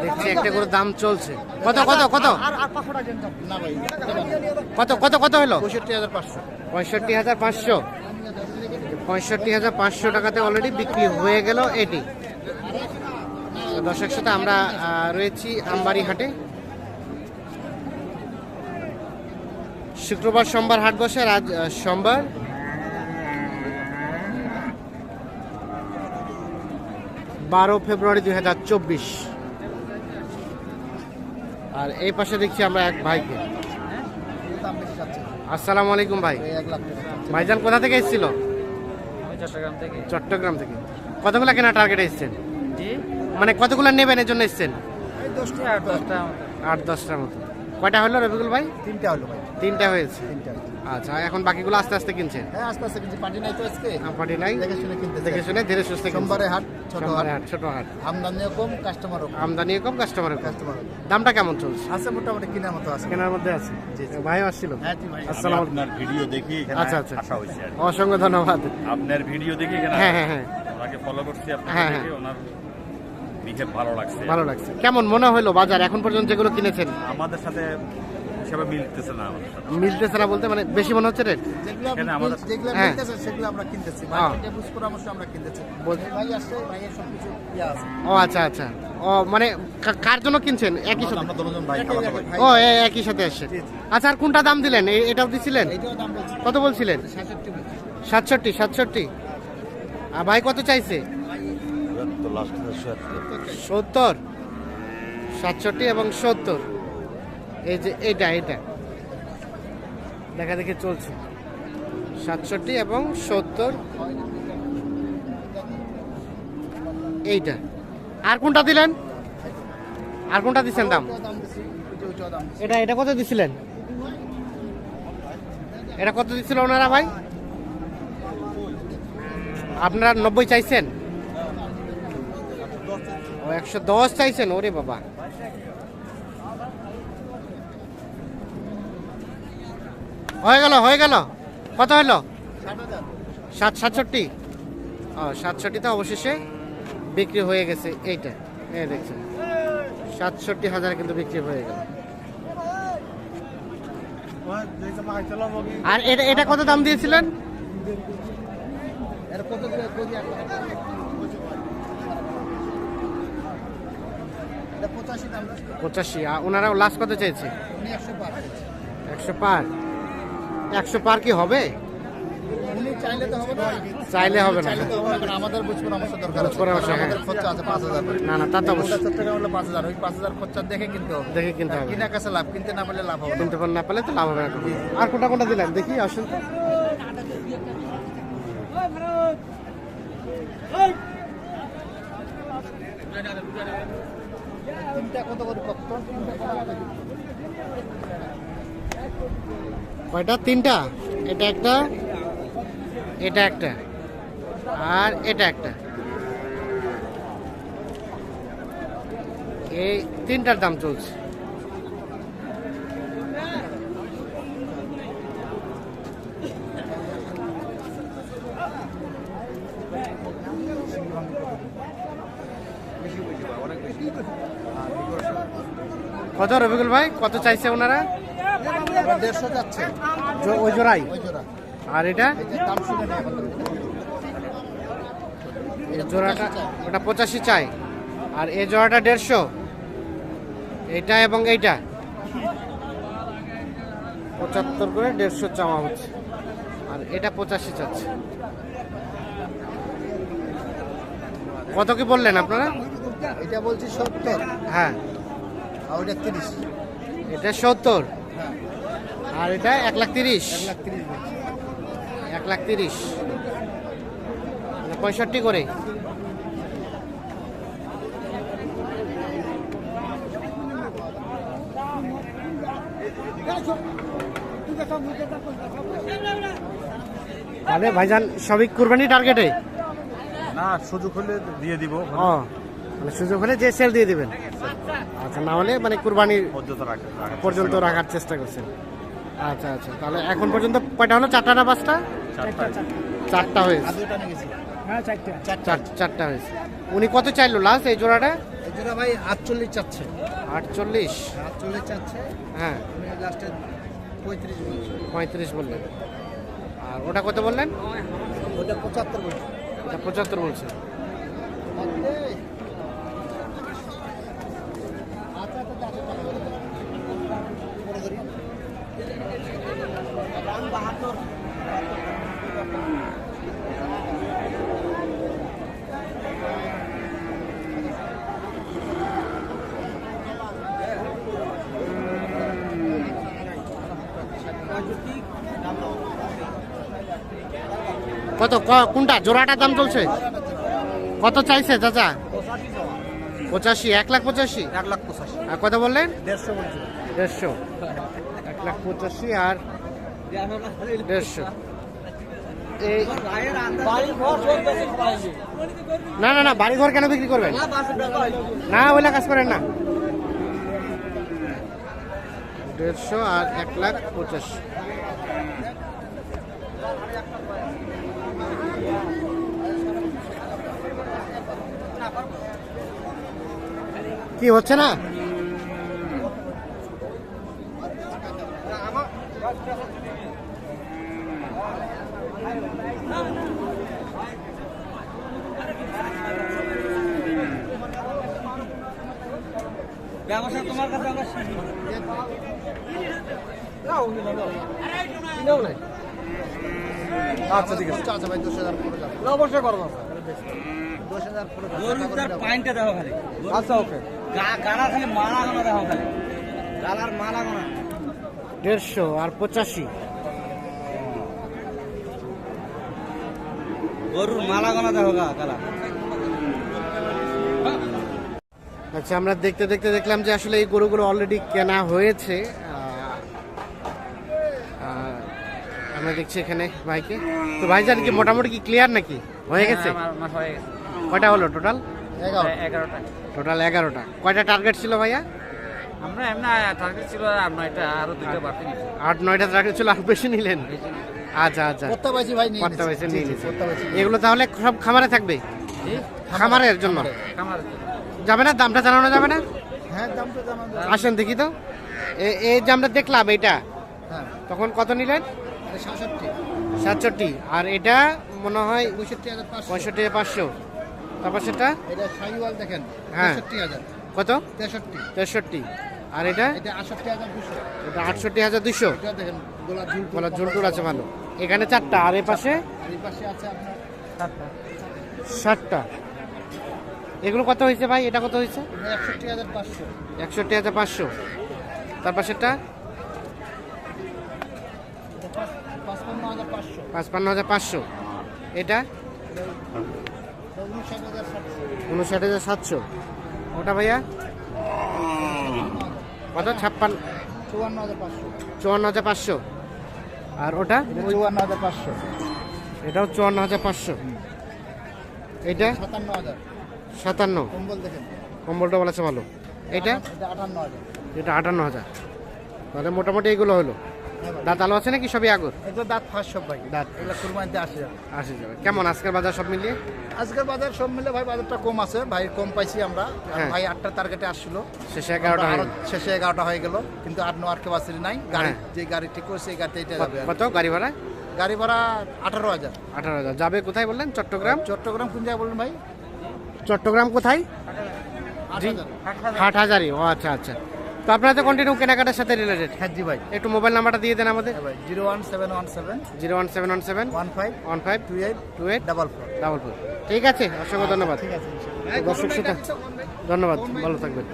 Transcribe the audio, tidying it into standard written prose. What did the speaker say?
দেখছি একটা করে দাম চলছে। কত কত কত কত কত কত হলো? 65,500। 65,500 টাকাতে অলরেডি বিক্রি হয়ে গেল এটি। দর্শক সাথে আমরা রয়েছি আমবাড়ি হাটে। শুক্রবার সোমবার হাট বসে। আজ সোমবার। February 2024। আর এই পাশে দেখছি আমরা এক ভাইকে। আসসালামু আলাইকুম ভাই। ভাইজান কোথা থেকে এসেছিল? চট্টগ্রাম থেকে। কতগুলা কেনা টার্গেট এসেছেন? মানে কতগুলা নেবেন এর জন্য এসেছেন? 8-10টার মতো। কয়টা হলো রবিকুল ভাই? 3টা হলো ভাই। 3টা হয়েছে। আচ্ছা, এখন বাকিগুলো আস্তে আস্তে কিনছেন? হ্যাঁ, আস্তে আস্তে কিনছি। পার্টি নাই তো আজকে। পার্টি নাই, দেখে শুনে কিনতে। দেখে শুনে ধীরে সুস্থে। সোমবারে হাট, ছোট হাট। আমদানিও কম, কাস্টমারও কম। আমদানিও কম, কাস্টমারও কম। দামটা কেমন চলছে? আছে মোটামুটি কেনার মতো আছে। কেনার মধ্যে আছে। জি ভাই আসছিল। হ্যাঁ জি ভাই। আসসালামু আপনার ভিডিও দেখি এখানে আসা হয়েছে। অসংখ্য ধন্যবাদ। আপনার ভিডিও দেখি এখানে হ্যাঁ ওনাকে ফলো করছি। আপনাকে হ্যাঁ, দেখে ওনার বিহেভ ভালো লাগছে। কেমন মনে হলো বাজার এখন পর্যন্ত যেগুলো কিনেছেন? আমাদের সাথে হিসাবে মিলতেছে না। আমাদের সাথে মিলতেছে না বলতে মানে বেশি মনে হচ্ছে রেট? যেগুলো হ্যাঁ। মিলতেছে সেগুলো আমরা কিনতেছি। মার্কেটে বুঝ পরামর্শ আমরা কিনতেছি। ভাই আসছে, ভাইয়ের সবকিছু ইয়া আছে। ও আচ্ছা। ও মানে কার জন্য কিনছেন? একই সাথে? আমরা দুজন ভাই ও একই সাথে আসছে। আচ্ছা, আর কোনটা দাম দিলেন? এটাও দিছিলেন? এইটাও দাম বলছি কত বলছিলেন? 67। আর ভাই কত চাইছে? 70, 67 এবং 70। এই যে এটা দেখা দেখি চলছে 67 এবং 70। এইটা। আর কোনটা দিলেন? আর কোনটা দিচ্ছেন দাম? এটা কত দিছিলেন? এটা কত দিছিল ওনারা ভাই? আপনারা 90 চাইছেন? ও 110 চাইছেন। ওরে বাবা। হয়ে গেল। কত হলো? 67। ও 67 অবশেষে বিক্রি হয়ে গেছে। এইটা দেখছেন 67,000 কিন্তু বিক্রি হয়ে গেল। আর এটা কত দাম দিয়েছিলেন? 85। আর ওনারাও লাস্ট কত চাইছে? 100 পার। 100 পার কি হবে? চাইলে হবে না। আমাদের বুঝ পরামর্শ দরকার আছে। আমাদের খরচা আছে 5,000। না তা তো অবশ্যই। চট্টগ্রাম হলো 5,000। ওই 5,000 খরচা দেখে কিনতে হবে। কিনা কাছে লাভ, কিনতে না পারলে লাভ হবে। কিনতে না পারলে তো লাভ হবে না। আর কোনটা দিলেন দেখি? আসুন তো। কয়টা? 3টা। এটা একটা, এটা একটা, আর এটা একটা। এই 3টার দাম চলছে। কত রবিকুল ভাই? কত চাইছে ওনারা? 150 যাচ্ছে ওই জোড়াই। আর এটা এই জোড়াটা ওটা 85 চাই। আর এই জোড়াটা 150। এইটা এবং এইটা 75 করে 150 চাওয়া হচ্ছে। আর এটা 85 চাচ্ছে। কত কি বললেন আপনারা? এটা বলছি 70। হ্যাঁ। আর ওটা 30। এটা 70। আর এটা 1,30,000। 1,30,000 65 করে। তাহলে ভাইজান সবই কুরবানি টার্গেটে? না, সুযোগ হলে দিয়ে দিব। মানে সুযোগ হলে যে সেল দিয়ে দিবেন। আচ্ছা, না হলে মানে কুরবানির পর্যন্ত পর্যন্ত রাখার চেষ্টা করছেন। আচ্ছা আচ্ছা, তাহলে এখন পর্যন্ত কয়টা হলো? 4টা না 5টা? 4টা হয়েছে। আর দুটো নিয়ে গেছি। চারটা হয়েছে। উনি কত চাইলো লাস্ট এই জোড়াটা? এই জোড়া ভাই 48 চাচ্ছে। 48? 48 চাচ্ছে। হ্যাঁ, আমি লাস্টে 35 বলছি। 35 বললেন। আর ওটা কত বললেন? ওটা 75 বলছি। এটা 75 বলছে। কত কোনটা জোড়াটার দাম চলছে? কত চাইছে চাচা? 85, 1,85,000। 1,85,000। আর কত বললেন? 150 বলছি। 150, 1,85,000 আর 150। এই না না না, বাড়ি ঘর কেন বিক্রি করবেন? না, ওইলা কাজ করেন না। 150 আর 1,85,000। কি হচ্ছে না? ব্যবসা তোমার কাছে আমরা শিখি। আচ্ছা ঠিক আছে। আচ্ছা ভাই 10,000 পুরো যাবে। অবশ্যই করব। 10,000 পুরো যাবে। গরুটার পয়েন্টটা দেখো খালি। আচ্ছা ওকে। গাড়া খালি মালা গোনা দেখো খালি। গালার মালা গোনা। 150 আর 85। গরুর মালা গোনা দেখো গালা। আচ্ছা, আমরা দেখতে দেখতে দেখলাম যে আসলে এই গরুগুলো অলরেডি কেনা হয়েছে। আমরা দেখছি এখানে ভাইকে। তো ভাইজান কি মোটামুটি কি ক্লিয়ার নাকি হয়ে গেছে? কয়টা হলো টোটাল? 11টা। টোটাল 11টা। কয়টা টার্গেট ছিল ভাইয়া? আমরা এমনি টার্গেট ছিল আর 9টা, আরো 2টা বাড়তি নিছি। 8-9টা টার্গেট ছিল, আর বেশি নিলেন? আচ্ছা আচ্ছা, কত পাইছি ভাই নিয়ে কত পয়সা নিয়ে নিয়েছে? কত পাইছি? এগুলো তাহলে সব খামারে থাকবে? খামারের জন্য যাবে না? দামটা জানানো যাবে না? হ্যাঁ দামটা জানানো। আসেন দেখি তো। এই যে আমরা দেখলাম এটা, হ্যাঁ তখন কত নিলেন? 67। 67। আর এটা মনে হয় 65,500। 65,500। তারপর সেটা এটা শাহিওয়াল দেখেন। হ্যাঁ। 63,000। কত? 63। 63। আর এটা? এটা 68,200। এটা 68,200। এটা দেখেন গোলাপ ঝুল। বলা ঝুলটুল আছে ভালো। এখানে 4টা, আর এই পাশে আর এই পাশে আছে আপনার 7টা। 7টা। এগুলো কত হয়েছে ভাই? এটা কত হয়েছে? 61,500। 61,500। তারপর সেটা 55,500। 55,500। এটা 59,700। 59,700। ওটা ভাইয়া কত? 54,500। 54,500। আর ওটা? 54,500। এটাও 54,500। এটা 57,000। 57। কম্বল দেখেন। কম্বলটা বলেছে ভালো। এটা? এটা 58,000। এটা 58,000। তাহলে মোটামুটি এগুলো হলো। দাঁত আলো আছে নাকি সবই আগর? এটা দাঁত ফাঁস সব ভাই। দাঁত এগুলো কুরবানিতে 80,000। আসে যাবে। কেমন আজকের বাজার সব মিলিয়ে? আজকের বাজার সব মিলে ভাই বাজারটা কম আছে ভাই, কম পাইছি আমরা। আর হ্যাঁ। ভাই 8টা টার্গেটে আসছিল, শেষে 11টা হয়ে আরো গেল। শেষে 11টা হয়ে গেল, কিন্তু আর ক্যাপাসিটি নাই। গাড়ি হ্যাঁ। যে গাড়ি ঠিক করছে এই গাড়িতে এটা যাবে। কত গাড়ি ভাড়া? গাড়ি ভাড়া 18,000। 18,000। যাবে কোথায় বললেন? চট্টগ্রাম? চট্টগ্রাম কোন জায়গায় বলুন ভাই? চট্টগ্রাম কোথায়? 8,000। হাটহাজারি। ও আচ্ছা আচ্ছা। তো আপনারা তো কন্টিনিউ কেনাকাটার সাথে রিলেটেড। হ্যাঁ জি ভাই। একটু মোবাইল নাম্বারটা দিয়ে দেন আমাদের। হ্যাঁ ভাই 01717 01717 15 15 28 28 44। 44। ঠিক আছে, অসংখ্য ধন্যবাদ। ঠিক আছে। দর্শক শ্রোতা ধন্যবাদ, ভালো থাকবেন।